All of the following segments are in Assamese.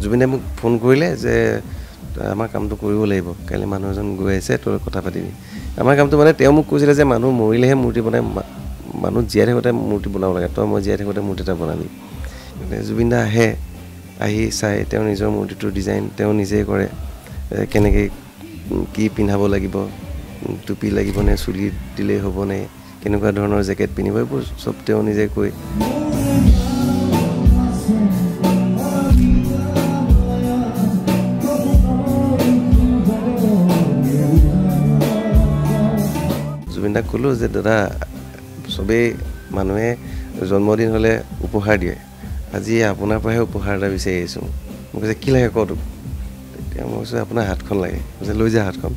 জুবিনে মোক ফোন কৰিলে যে আমাৰ কামটো কৰিব লাগিব, কাইলৈ মানুহ এজন গৈ আছে, তোৰ কথা পাতিবি। আমাৰ কামটো মানে তেওঁ মোক কৈছিলে যে মানুহ মৰিলেহে মূৰ্তি বনাই, মানুহ জীয়াই থাকোঁতে মূৰ্তি বনাব লাগে, তই মই জীয়াই থাকোঁতে মূৰ্তি এটা বনাবি। জুবিন দা আহে, আহি চাই, তেওঁ নিজৰ মূৰ্তিটোৰ ডিজাইন তেওঁ নিজেই কৰে, কেনেকৈ কি পিন্ধাব লাগিব, টুপি লাগিব নে চুলি দিলেই হ'ব নে কেনেকুৱা ধৰণৰ জেকেট পিন্ধিব, এইবোৰ চব তেওঁ নিজে কৈ জুবিন দাক ক'লোঁ যে দাদা চবেই মানুহে জন্মদিন হ'লে উপহাৰ দিয়ে, আজি আপোনাৰ পৰাহে উপহাৰ এটা বিচাৰি আহিছোঁ। মোক কৈছে কি লাগে ক তোক? তেতিয়া মই কৈছোঁ আপোনাৰ হাতখন লাগে। কৈছে লৈ যা হাতখন।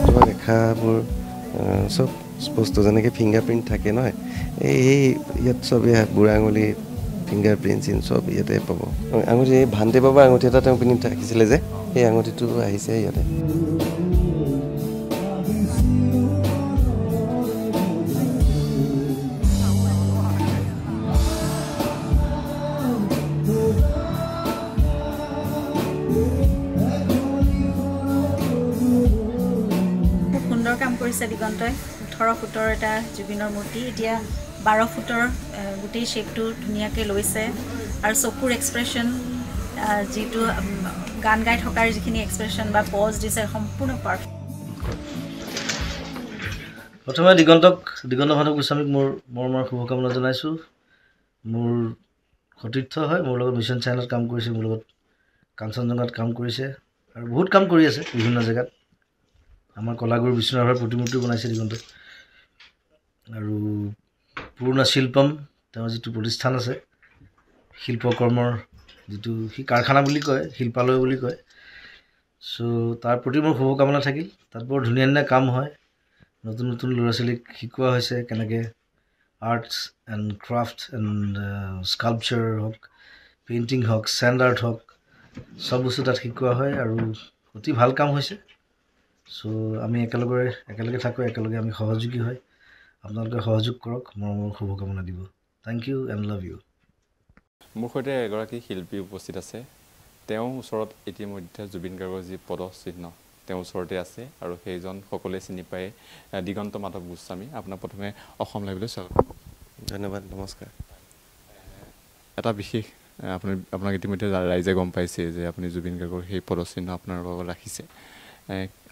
হাতৰ ৰেখাবোৰ চব স্পষ্ট, যেনেকৈ ফিংগাৰ প্ৰিণ্ট থাকে নহয়, এই ইয়াত চবেই বুঢ়া আঙুলি ফিংগাৰ প্ৰিণ্ট চিন চব ইয়াতে পাব। আঙুঠি এই ভান্তে বাবাৰ আঙুঠি এটা তেওঁ পিন্ধি থাকিছিলে যে, সেই আঙুঠিটো আহিছে ইয়াতে। সুন্দৰ কাম কৰিছে দিগন্তই। 18 ফুটৰ এটা জুবিনৰ মূৰ্তি, এতিয়া 12 ফুটৰ গোটেই শ্বেপটো ধুনীয়াকৈ লৈছে, আৰু চকুৰ এক্সপ্ৰেশ্যন, যিটো গান গাই থকাৰ যিখিনি এক্সপ্ৰেশ্যন বা পজ দিছে সম্পূৰ্ণ পাৰফেক্ট। প্ৰথমে দিগন্ত ভানু গোস্বামীক মোৰ মৰমৰ শুভকামনা জনাইছোঁ। মোৰ সতীৰ্থ হয়, মোৰ লগত মিছন চাইনাত কাম কৰিছে, মোৰ লগত কাঞ্চনজংঘাত কাম কৰিছে, আৰু বহুত কাম কৰি আছে বিভিন্ন জেগাত। আমাৰ কলাগুৰু বিষ্ণুৰাভাৰ প্ৰতিমূৰ্তিও বনাইছে দিগন্ত। আৰু পুৰণা শিল্পম, তেওঁৰ যিটো প্ৰতিষ্ঠান আছে শিল্পকৰ্মৰ, যিটো সি কাৰখানা বুলি কয়, শিল্পালয় বুলি কয়। চ' তাৰ প্ৰতি মোৰ শুভকামনা থাকিল। তাত বৰ ধুনীয়া ধুনীয়া কাম হয়, নতুন নতুন ল'ৰা ছোৱালীক শিকোৱা হৈছে কেনেকৈ arts and craft and sculpture হওক, পেইণ্টিং হওক, চেণ্ড আৰ্ট হওক, চব বস্তু তাত শিকোৱা হয়, আৰু অতি ভাল কাম হৈছে। চ' আমি একেলগে থাকোঁ, একেলগে আমি সহযোগী হয়। আপোনালোকে সহযোগ কৰক, মোৰ শুভকামনা দিব। Thank you and love you. মোৰ সৈতে এগৰাকী শিল্পী উপস্থিত আছে। তেওঁৰ ওচৰত ইতিমধ্যে জুবিন গাৰ্গৰ যি পদচিহ্ন তেওঁৰ ওচৰতে আছে, আৰু সেইজন সকলোৱে চিনি পায়, দিগন্ত মাধৱ গোস্বামী। আপোনাক প্ৰথমে অসম লাইভলৈ স্বাগতম। ধন্যবাদ, নমস্কাৰ। এটা বিশেষ, আপোনাক ইতিমধ্যে ৰাইজে গম পাইছে যে আপুনি জুবিন গাৰ্গৰ সেই পদচিহ্ন আপোনাৰ লগত ৰাখিছে।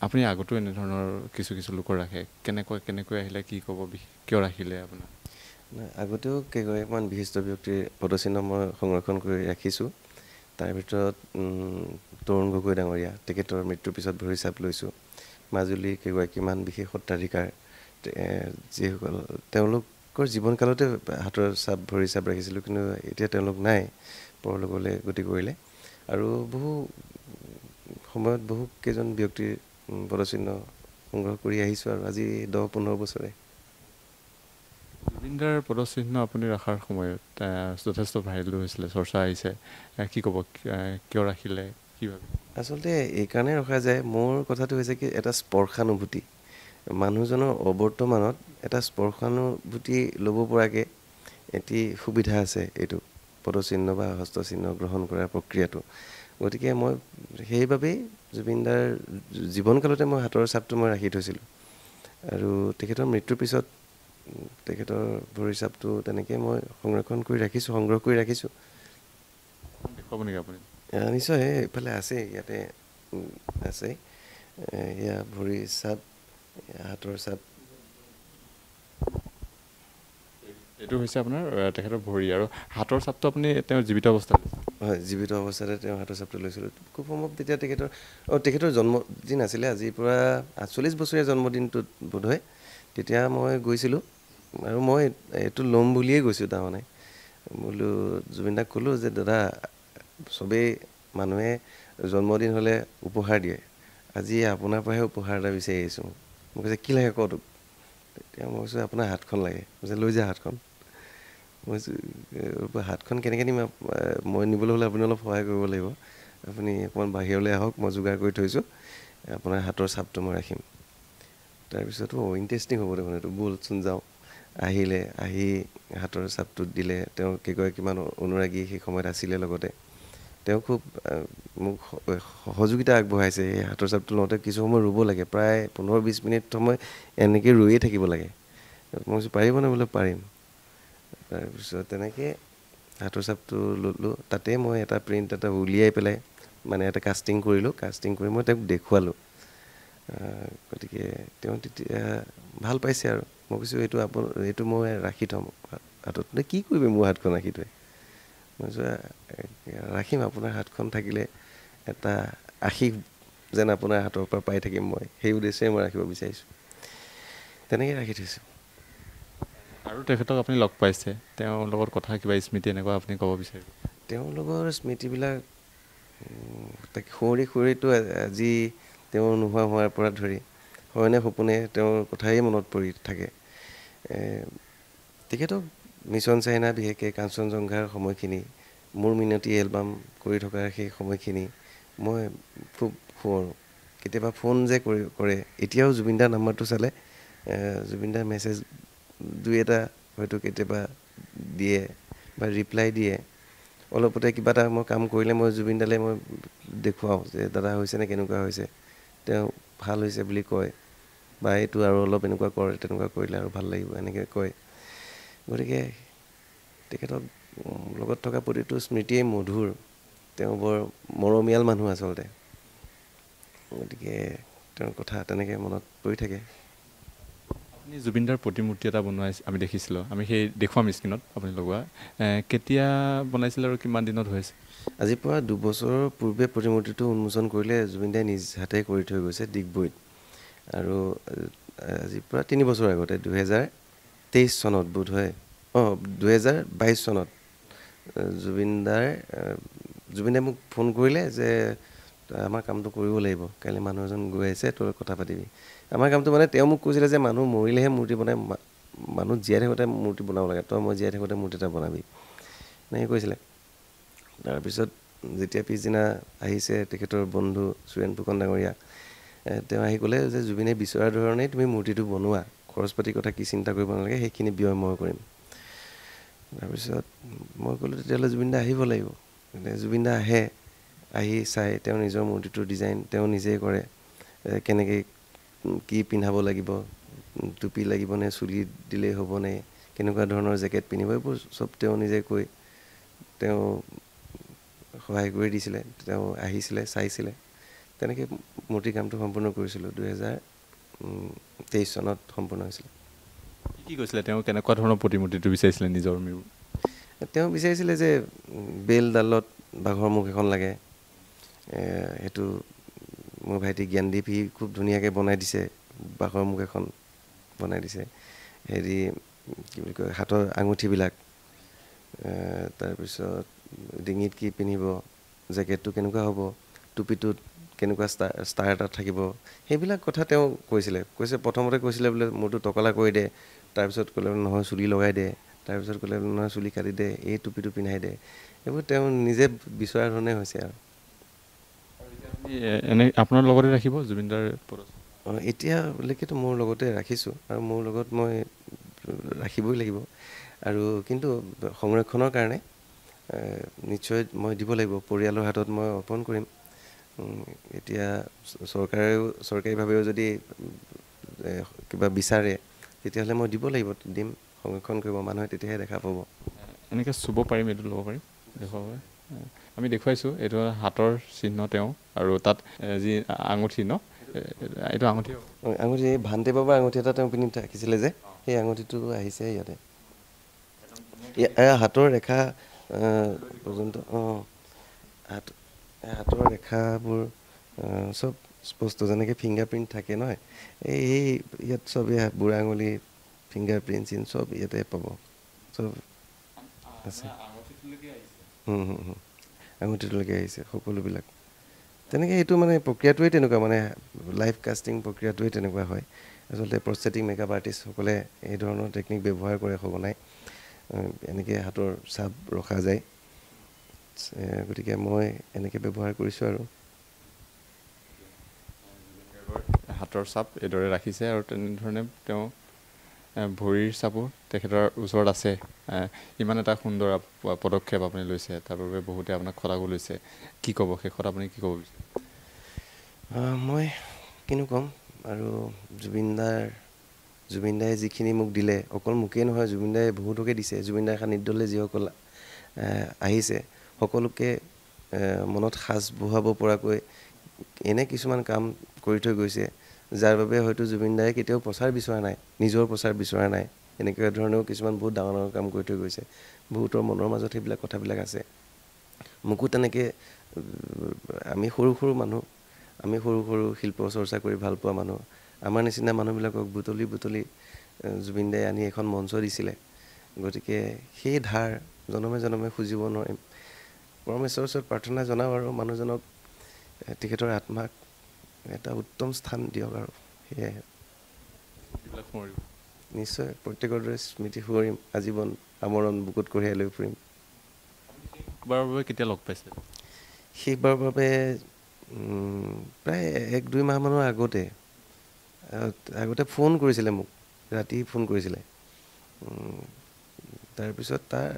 আপুনি আগতো এনেধৰণৰ কিছু লোকৰ ৰাখে, কেনেকৈ আহিলে, কি ক'ব, কিয় ৰাখিলে আপোনাৰ? আগতেও কেইগৰাকীমান বিশিষ্ট ব্যক্তিৰ পদচিহ্ন মই সংৰক্ষণ কৰি ৰাখিছোঁ। তাৰ ভিতৰত তৰুণ গগৈ ডাঙৰীয়া, তেখেতৰ মৃত্যুৰ পিছত ভৰি চাপ লৈছোঁ। মাজুলীৰ কেইগৰাকীমান বিশেষ সত্ৰাধিকাৰ, যিসকল তেওঁলোকৰ জীৱনকালতে হাতৰ চাপ ভৰি চাপ ৰাখিছিলোঁ, কিন্তু এতিয়া তেওঁলোক নাই, পৰলোকলৈ গতি কৰিলে। আৰু বহু সময়ত বহু কেইজন ব্যক্তিৰ পদচিহ্ন সংগ্ৰহ কৰি আহিছোঁ, আৰু আজি 10-15 বছৰে। জুবিন দাৰ পদচিহ্ন আপুনি ৰখাৰ সময়ত যথেষ্ট ভাইৰেল হৈছিলে, চৰ্চা আহিছে, কি ক'ব, কিয় ৰাখিলে, কি ভাবে? আচলতে এইকাৰণে ৰখা যায়, মোৰ কথাটো হৈছে কি, এটা স্পৰ্শানুভূতি, মানুহজনৰ অৱৰ্তমানত এটা স্পৰ্শানুভূতি ল'ব পৰাকৈ এটি সুবিধা আছে, এইটো পদচিহ্ন বা হস্তচিহ্ন গ্ৰহণ কৰাৰ প্ৰক্ৰিয়াটো। গতিকে মই সেইবাবেই জুবিনদাৰ জীৱনকালতে মই হাতৰ চাপটো মই ৰাখি থৈছিলোঁ, আৰু তেখেতৰ মৃত্যুৰ পিছত তেখেতৰ ভৰি চাপটো তেনেকৈ মই সংগ্ৰহ কৰি ৰাখিছোঁ। দেখুৱাব নেকি আপুনি? নিশ্চয়, এইফালে আছে, ইয়াতে আছে, এয়া ভৰি চাপ, হাতৰ চাপ। এইটো হৈছে আপোনাৰ তেখেতৰ ভৰি, আৰু হাতৰ চাপটো আপুনি তেওঁৰ জীৱিত অৱস্থাত? হয়, জীৱিত অৱস্থাতে তেওঁৰ হাতৰ চাপটো লৈছিলোঁ। খুব সম্ভৱ তেতিয়া তেখেতৰ জন্মদিন আছিলে, আজিৰ পৰা 48 বছৰীয়া জন্মদিনটোত বোধহয়। তেতিয়া মই গৈছিলোঁ, আৰু মই এইটো ল'ম বুলিয়েই গৈছোঁ। তাৰমানে বোলো জুবিন দাক ক'লোঁ যে দাদা চবেই মানুহে জন্মদিন হ'লে উপহাৰ দিয়ে, আজি আপোনাৰ পৰাহে উপহাৰ এটা বিচাৰি আহিছোঁ। মোক কৈছে কি লাগে ক তোক? তেতিয়া মই কৈছোঁ আপোনাৰ হাতখন লাগে। কৈছে লৈ যা হাতখন। মই হাতখন কেনেকৈ নিম, মই নিবলৈ হ'লে আপুনি অলপ সহায় কৰিব লাগিব, আপুনি অকণমান বাহিৰলৈ আহক, মই যোগাৰ কৰি থৈছোঁ, আপোনাৰ হাতৰ চাপটো মই ৰাখিম। তাৰপিছত ইণ্টাৰেষ্টিং হ'ব দেখোন, এইটো ব'লচোন যাওঁ। আহি হাতৰ চাপটো দিলে, তেওঁ কেইগৰাকীমান অনুৰাগী সেই সময়ত আছিলে লগতে। তেওঁ খুব মোক সহযোগিতা আগবঢ়াইছে। এই হাতৰ চাপটো লওঁতে কিছু সময় ৰ'ব লাগে, প্ৰায় 15-20 মিনিট সময় এনেকৈ ৰৈয়ে থাকিব লাগে। মই কৈছোঁ পাৰিবনে? বোলে পাৰিম। তাৰপিছত তেনেকৈ হাতৰ চাপটো ল'লোঁ। তাতে মই এটা প্ৰিণ্ট এটা উলিয়াই পেলাই মানে এটা কাষ্টিং কৰিলোঁ। কাষ্টিং কৰি মই তেওঁক দেখুৱালোঁ। গতিকে তেওঁ তেতিয়া ভাল পাইছে আৰু। মই কৈছোঁ এইটো মই ৰাখি থ'ম হাতত। কি কৰিবি মোৰ হাতখন ৰাখি থৈ? মই কৈছোঁ ৰাখিম, আপোনাৰ হাতখন থাকিলে এটা আশীষ যেন আপোনাৰ হাতৰ পৰা পাই থাকিম মই, সেই উদ্দেশ্যেৰে মই ৰাখিব বিচাৰিছোঁ। তেনেকৈ ৰাখি থৈছোঁ। আৰু তেখেতক আপুনি লগ পাইছে, তেওঁৰ লগত কথা কিবা স্মৃতি এনেকুৱা আপুনি ক'ব বিচাৰিব? তেওঁৰ লগৰ স্মৃতিবিলাক তাকে সুঁৱৰিতো আজি তেওঁ নোহোৱা হোৱাৰ পৰা ধৰি হয়নে সপোনে তেওঁৰ কথাই মনত পৰি থাকে। তেখেতক মিছন চাইনা, বিশেষকৈ কাঞ্চনজংঘাৰ সময়খিনি, মোৰ মিনতি এলবাম কৰি থকাৰ সেই সময়খিনি মই খুব সুঁৱৰোঁ। কেতিয়াবা ফোন যে কৰে, এতিয়াও জুবিনদাৰ নাম্বাৰটো চালে জুবিনদাৰ মেছেজ দুই এটা হয়তো কেতিয়াবা দিয়ে বা ৰিপ্লাই দিয়ে। অলপতে কিবা এটা মই কাম কৰিলে মই জুবিনদালৈ মই দেখুৱাওঁ যে দাদা হৈছেনে, কেনেকুৱা হৈছে। তেওঁ ভাল হৈছে বুলি কয়, বা এইটো আৰু অলপ এনেকুৱা কৰে, তেনেকুৱা কৰিলে আৰু ভাল লাগিব, এনেকৈ কয়। গতিকে তেখেতক লগত থকা প্ৰতিটো স্মৃতিয়েই মধুৰ। তেওঁ বৰ মৰমীয়াল মানুহ আচলতে। গতিকে তেওঁৰ কথা তেনেকৈ মনত পৰি থাকে। আপুনি জুবিনদাৰ প্ৰতিমূৰ্তি এটা বনোৱাই আমি দেখিছিলোঁ, আমি সেই দেখুৱাম স্ক্ৰীণত আপুনি লগোৱা। কেতিয়া বনাইছিলে আৰু কিমান দিনত হৈছে? আজিৰ পৰা 2 বছৰৰ পূৰ্বে প্ৰতিমূৰ্তিটো উন্মোচন কৰিলে। জুবিনদাই নিজ হাতে কৰি থৈ গৈছে ডিগবৈত। আৰু আজিৰ পৰা 3 বছৰ আগতে 2023 চনত বোধ হয়, 2022 চনত জুবিনদাই মোক ফোন কৰিলে যে আমাৰ কামটো কৰিব লাগিব, কাইলৈ মানুহ এজন গৈ আছে, তই কথা পাতিবি। আমাৰ কামটো মানে তেওঁ মোক কৈছিলে যে মানুহ মৰিলেহে মূৰ্তি বনাই, মানুহ জীয়াই থাকোঁতে মূৰ্তি বনাব লাগে, তই মই জীয়াই থাকোঁতে মূৰ্তি এটা বনাবি, এনেকৈ কৈছিলে। তাৰপিছত যেতিয়া পিছদিনা আহিছে তেখেতৰ বন্ধু চুৰেণ ফুকন ডাঙৰীয়া, তেওঁ আহি ক'লে যে জুবিনে বিচৰা ধৰণেই তুমি মূৰ্তিটো বনোৱা, খৰচ পাতিৰ কথা কি চিন্তা কৰিব নালাগে, সেইখিনি ব্যয় মই কৰিম। তাৰপিছত মই ক'লোঁ তেতিয়াহ'লে জুবিনদা আহিব লাগিব। জুবিনদা আহি চাই তেওঁ নিজৰ মূৰ্তিটোৰ ডিজাইন তেওঁ নিজেই কৰে। কেনেকৈ কি পিন্ধাব লাগিব, টুপি লাগিবনে, চুলি দিলেই হ'বনে, কেনেকুৱা ধৰণৰ জেকেট পিন্ধিব, এইবোৰ চব তেওঁ নিজে কৈ তেওঁ সহায় কৰি দিছিলে। তেওঁ আহিছিলে, চাইছিলে। তেনেকৈ মূৰ্তি কামটো সম্পূৰ্ণ কৰিছিলোঁ। 2023 চনত সম্পূৰ্ণ হৈছিলে। কি কৈছিলে তেওঁ? কেনেকুৱা ধৰণৰ প্ৰতিমূৰ্তিটো বিচাৰিছিলে নিজৰ? তেওঁ বিচাৰিছিলে যে বেলডালত বাঘৰ মুখ এখন লাগে। সেইটো মোৰ ভাইটি জ্ঞানদীপ সি খুব ধুনীয়াকৈ বনাই দিছে, বাঘৰ মুখ এখন বনাই দিছে। কি বুলি কয়, হাতৰ আঙুঠিবিলাক, তাৰপিছত ডিঙিত কি পিন্ধিব, জেকেটটো কেনেকুৱা হ'ব, টুপিটোত কেনেকুৱা ষ্টাৰ এটা থাকিব, সেইবিলাক কথা তেওঁ প্ৰথমতে কৈছিলে বোলে মোৰটো টকলা কৰি দে, তাৰপিছত ক'লে নহয় চুলি লগাই দে, তাৰপিছত ক'লে নহয় চুলি কাটি দে, এই টুপিটো পিন্ধাই দে। এইবোৰ তেওঁ নিজে বিচৰা ধৰণে হৈছে আৰু। এনে আপোনাৰ লগতে ৰাখিব জুবিনদাৰ? এতিয়ালৈকেতো মোৰ লগতে ৰাখিছোঁ, আৰু মোৰ লগত মই ৰাখিবই লাগিব। আৰু কিন্তু সংৰক্ষণৰ কাৰণে নিশ্চয় মই দিব লাগিব, পৰিয়ালৰ হাতত মই অৰ্পণ কৰিম। এতিয়া চৰকাৰীভাৱেও যদি কিবা বিচাৰে তেতিয়াহ'লে মই দিব লাগিব, দিম, সংৰক্ষণ কৰিব, মানুহে তেতিয়াহে দেখা পাব। এনেকৈ চুব পাৰিম, এইটো ল'ব পাৰিম, দেখুৱাব? আমি দেখুৱাইছোঁ, এইটো হাতৰ চিহ্ন তেওঁ, আৰু তাত যি আঙুঠি ন, এইটো আঙুঠি এই ভান্তে বাবাৰ আঙুঠি এটা তেওঁ পিন্ধি থাকিছিলে যে, সেই আঙুঠিটো আহিছে ইয়াতে। হাতৰ ৰেখা পৰ্যন্ত, হাতৰ ৰেখাবোৰ চব স্পষ্ট, যেনেকৈ ফিংগাৰ প্ৰিণ্ট থাকে নহয়, ইয়াত চব বুঢ়া আঙুলি ফিংগাৰ প্ৰিণ্ট চব ইয়াতে পাব, চব আছে। আঙুঠিটোলৈকে আহিছে সকলোবিলাক। তেনেকৈ এইটো মানে প্ৰক্ৰিয়াটোৱেই তেনেকুৱা, মানে লাইভ কাষ্টিং প্ৰক্ৰিয়াটোৱেই তেনেকুৱা হয়। আচলতে প্ৰস্থেটিক মেকআপ আৰ্টিষ্টসকলে এই ধৰণৰ টেকনিক ব্যৱহাৰ কৰে সঘনাই। এনেকৈ হাতৰ ছাপ ৰখা যায়। গতিকে মই এনেকৈ ব্যৱহাৰ কৰিছোঁ আৰু। হাতৰ চাপ এইদৰে ৰাখিছে আৰু তেনেধৰণে তেওঁ ভৰিৰ চাপো তেখেতৰ ওচৰত আছে। ইমান এটা সুন্দৰ পদক্ষেপ আপুনি লৈছে, তাৰ বাবে বহুতে আপোনাক শলাগো লৈছে। কি ক'ব শেষত, আপুনি কি ক'ব বিচাৰে? মই কিনো ক'ম আৰু জুবিনদাই যিখিনি মোক দিলে, অকল মোকেই নহয়, জুবিনদাই বহুতকে দিছে। জুবিনদাৰ সান্নিধ্যলৈ যিসকল আহিছে সকলোকে মনত সাজ বহুৱাব পৰাকৈ এনে কিছুমান কাম কৰি থৈ গৈছে, যাৰ বাবে হয়তো জুবিনদাই কেতিয়াও প্ৰচাৰ বিচৰা নাই, নিজৰ প্ৰচাৰ বিচৰা নাই। এনেকুৱা ধৰণেও কিছুমান বহুত ডাঙৰ ডাঙৰ কাম কৰি থৈ গৈছে। বহুতৰ মনৰ মাজত সেইবিলাক কথাবিলাক আছে। মোকো তেনেকৈ আমি সৰু সৰু মানুহ, আমি সৰু সৰু শিল্প চৰ্চা কৰি ভাল পোৱা মানুহ, আমাৰ নিচিনা মানুহবিলাকক বুটলি জুবিনদাই আনি এখন মঞ্চ দিছিলে। গতিকে সেই ধাৰ জনমে জনমে খুজিব নোৱাৰিম। পৰমেশ্বৰৰ ওচৰত প্ৰাৰ্থনা জনাওঁ আৰু মানুহজনক, তেখেতৰ আত্মাক এটা উত্তম স্থান দিয়ক আৰু সেয়াই। নিশ্চয় প্ৰত্যেকৰ দৰে স্মৃতি সোঁৱৰিম, আজীৱন আমৰণ বুকুত কঢ়িয়াই লৈ ফুৰিম। বাৰৰ বাবে কেতিয়া লগ পাইছে? শেষবাৰৰ বাবে প্ৰায় 1-2 মাহমানৰ আগতে ফোন কৰিছিলে মোক, ৰাতি ফোন কৰিছিলে। তাৰপিছত তাৰ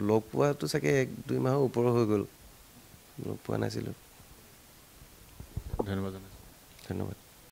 লগ পোৱাটো চাগে 1-2 মাহৰ ওপৰ হৈ গ'ল, লগ পোৱা নাছিলোঁ। ধন্যবাদ জনাইছোঁ। ধন্যবাদ।